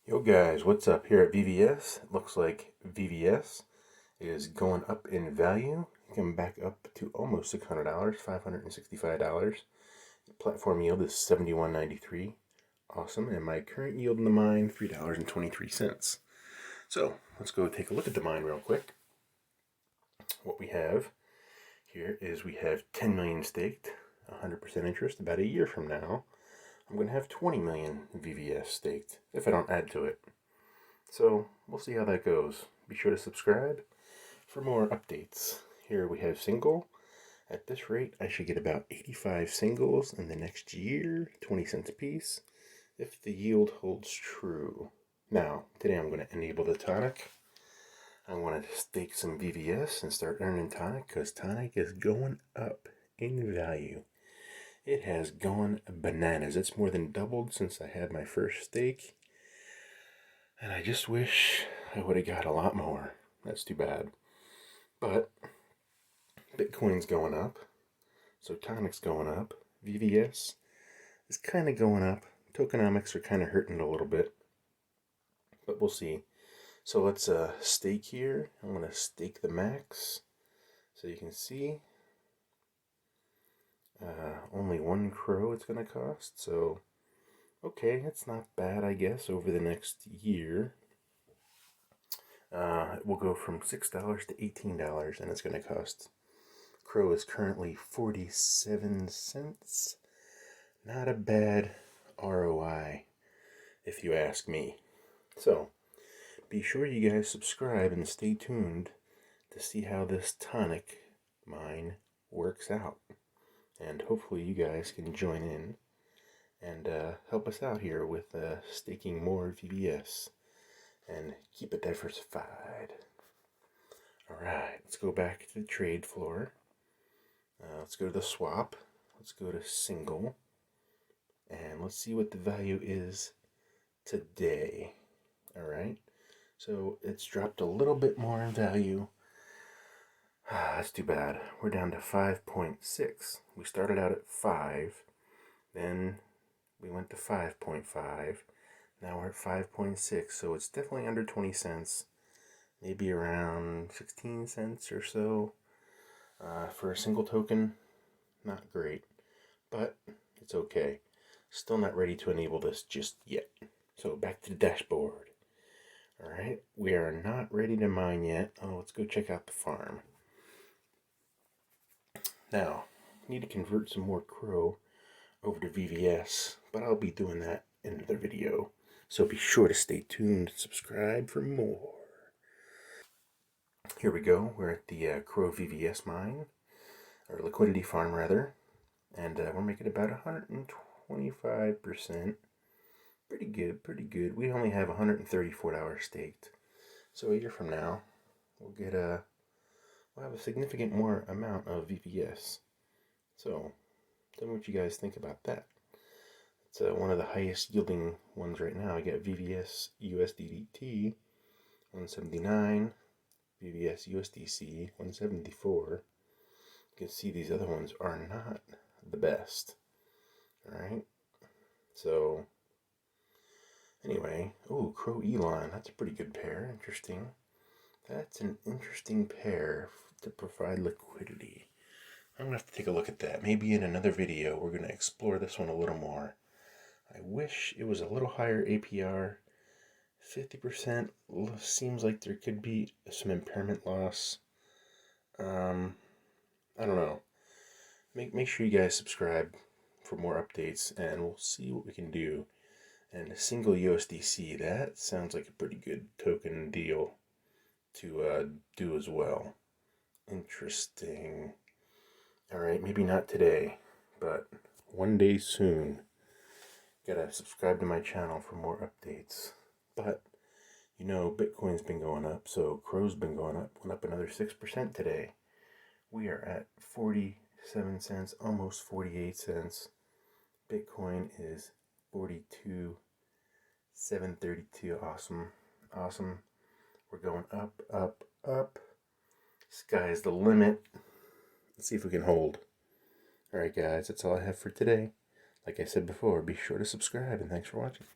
Yo guys, what's up here at VVS? It looks like VVS is going up in value, coming back up to almost $600, $565. The platform yield is $71.93. Awesome. And my current yield in the mine, $3.23. So let's go take a look at the mine real quick. What we have here is we have 10 million staked, 100% interest. About a year from now, I'm going to have 20 million VVS staked if I don't add to it. So we'll see how that goes. Be sure to subscribe for more updates. Here we have single. At this rate, I should get about 85 singles in the next year, 20 cents a piece, if the yield holds true. Now, today I'm going to enable the Tonic. I want to stake some VVS and start earning Tonic because Tonic is going up in value. It has gone bananas. It's more than doubled since I had my first stake. And I just wish I would have got a lot more. That's too bad. But Bitcoin's going up. So Tonic's going up. VVS is kind of going up. Tokenomics are kind of hurting a little bit. But we'll see. So let's stake here. I'm going to stake the max. So you can see. Only one crow it's going to cost. So, okay, it's not bad, I guess, over the next year. It will go from $6 to $18, and it's going to cost. Crow is currently 47 cents. Not a bad ROI, if you ask me. So, be sure you guys subscribe and stay tuned to see how this Tonic mine works out. And hopefully you guys can join in and help us out here with staking more VVS and keep it diversified. Alright, let's go back to the trade floor. Let's go to the swap. Let's go to single. And let's see what the value is today. Alright, so it's dropped a little bit more in value. That's too bad. We're down to 5.6. We started out at 5, then we went to 5.5. Now we're at 5.6, so it's definitely under 20 cents. Maybe around 16 cents or so for a single token. Not great, but it's okay. Still not ready to enable this just yet. So back to the dashboard. Alright, we are not ready to mine yet. Oh, let's go check out the farm. Now, I need to convert some more crow over to VVS, but I'll be doing that in another video. So be sure to stay tuned and subscribe for more. Here we go. We're at the crow VVS mine, or liquidity farm rather, and we're making about 125%. Pretty good, pretty good. We only have $134 staked. So a year from now, we'll get we'll have a significant more amount of VVS. So, tell me what you guys think about that. It's one of the highest yielding ones right now. I got VVS USDT 179, VVS USDC 174. You can see these other ones are not the best. Alright, so anyway, oh, Crow Elon, that's a pretty good pair. Interesting. That's an interesting pair to provide liquidity. I'm going to have to take a look at that. Maybe in another video we're going to explore this one a little more. I wish it was a little higher APR. 50% seems like there could be some impairment loss. I don't know. Make sure you guys subscribe for more updates and we'll see what we can do. And a single USDC, that sounds like a pretty good token deal to do as well. Interesting. Alright, maybe not today, but one day soon. Gotta subscribe to my channel for more updates. But, you know, Bitcoin's been going up, so Crow's been going up. Went up another 6% today. We are at 47 cents, almost 48 cents. Bitcoin is 42,732. Awesome. Awesome. We're going up, up, up. Sky is the limit. Let's see if we can hold. Alright guys, that's all I have for today. Like I said before, be sure to subscribe and thanks for watching.